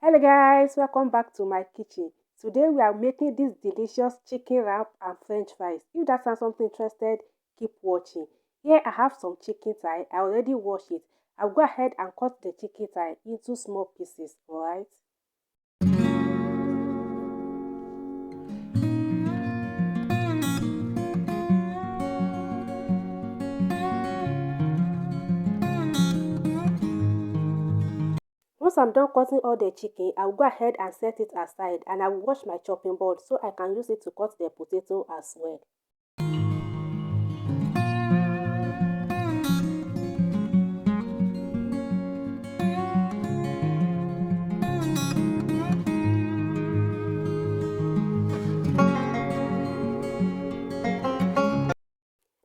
Hello guys, welcome back to my kitchen. Today we are making this delicious chicken wrap and french fries. If that sounds something interested, keep watching. Here I have some chicken thigh. I already washed it. I'll go ahead and cut the chicken thigh into small pieces, alright? Once I'm done cutting all the chicken, I'll go ahead and set it aside and I will wash my chopping board so I can use it to cut the potato as well.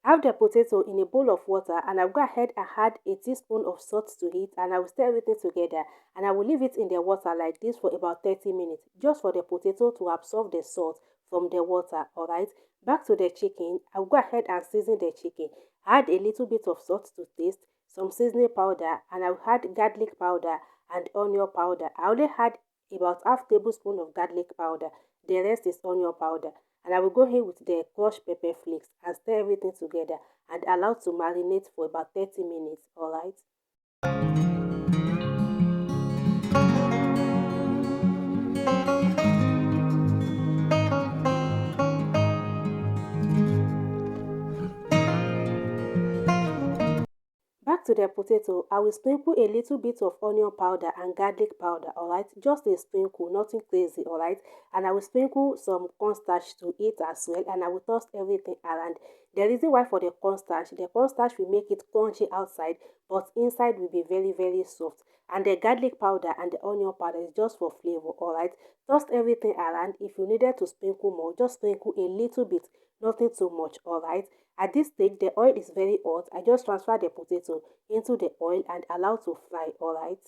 Have the potato in a bowl of water and I'll go ahead and add a teaspoon of salt to it and I will stir everything together and I will leave it in the water like this for about 30 minutes just for the potato to absorb the salt from the water, alright? Back to the chicken, I'll go ahead and season the chicken. Add a little bit of salt to taste, some seasoning powder and I'll add garlic powder and onion powder. I only add about half tablespoon of garlic powder. The rest is onion powder and I will go in with the crushed pepper flakes and stir everything together and allow to marinate for about 30 minutes, alright? Back to the potato, I will sprinkle a little bit of onion powder and garlic powder, alright? Just a sprinkle, nothing crazy, alright? And I will sprinkle some cornstarch to it as well and I will toss everything around. The reason why for the cornstarch will make it crunchy outside, but inside will be very, very soft. And the garlic powder and the onion powder is just for flavor, alright? Toss everything around. If you needed to sprinkle more, just sprinkle a little bit, nothing too much, alright? At this stage, the oil is very hot. I just transfer the potato into the oil and allow to fry, alright?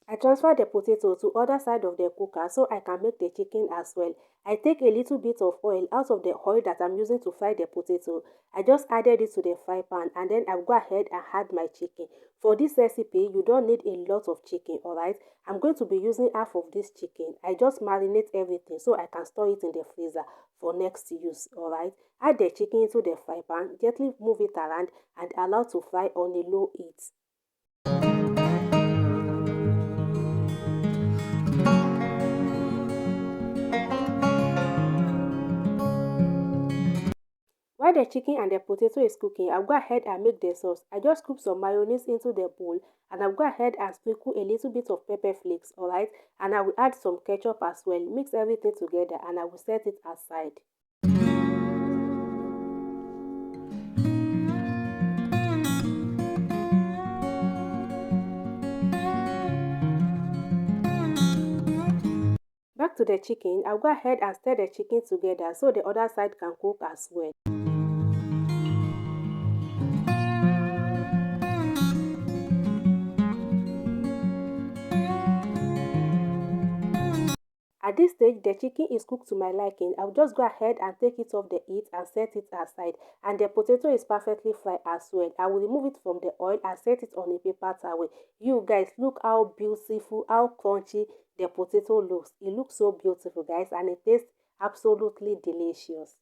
I transfer the potato to other side of the cooker so I can make the chicken as well. I take a little bit of oil out of the oil that I'm using to fry the potato. I just added it to the fry pan and then I'll go ahead and add my chicken. For this recipe, you don't need a lot of chicken, alright? I'm going to be using half of this chicken. I just marinate everything so I can store it in the freezer for next use, alright? Add the chicken into the fry pan, gently move it around and allow to fry on a low heat. While the chicken and the potato is cooking, I'll go ahead and make the sauce. I just scoop some mayonnaise into the bowl and I'll go ahead and sprinkle a little bit of pepper flakes, alright? And I will add some ketchup as well. Mix everything together and I will set it aside. Back to the chicken, I'll go ahead and stir the chicken together so the other side can cook as well. At this stage, the chicken is cooked to my liking. I'll just go ahead and take it off the heat and set it aside. And the potato is perfectly fried as well. I will remove it from the oil and set it on a paper towel. You guys, look how beautiful, how crunchy the potato looks. It looks so beautiful, guys, and it tastes absolutely delicious.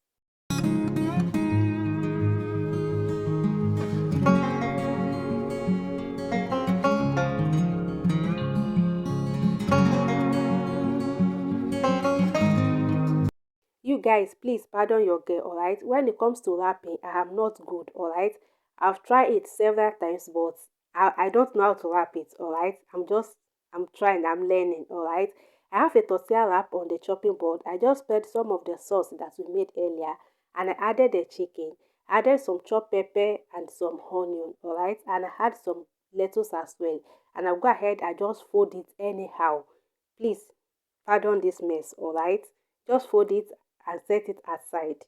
You guys, please pardon your girl, alright? When it comes to rapping, I am not good, alright? I've tried it several times, but I don't know how to rap it, alright? I'm trying, I'm learning, alright? I have a tortilla wrap on the chopping board. I just spread some of the sauce that we made earlier and I added the chicken, added some chopped pepper and some onion, alright? And I had some lettuce as well. And I'll go ahead, I just fold it anyhow. Please, pardon this mess, alright? Just fold it and set it aside.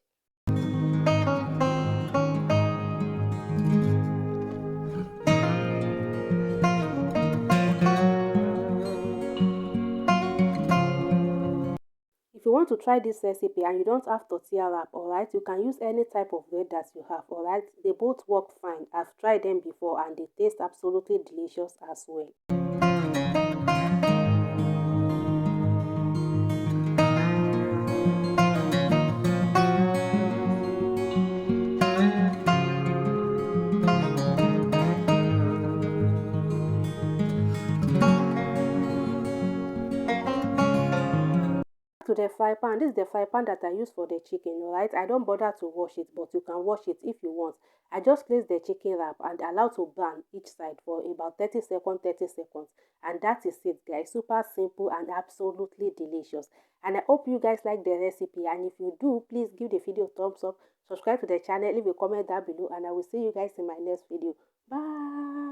want to try this recipe and you don't have tortilla wrap, alright, you can use any type of bread that you have, alright. They both work fine. I've tried them before and they taste absolutely delicious as well. To the fry pan, this is the fry pan that I use for the chicken, alright. I don't bother to wash it, but you can wash it if you want. I just place the chicken wrap and allow to brown each side for about 30 seconds, 30 seconds, and that is it, guys. Super simple and absolutely delicious. And I hope you guys like the recipe, and if you do, please give the video a thumbs up, subscribe to the channel, leave a comment down below, and I will see you guys in my next video. Bye.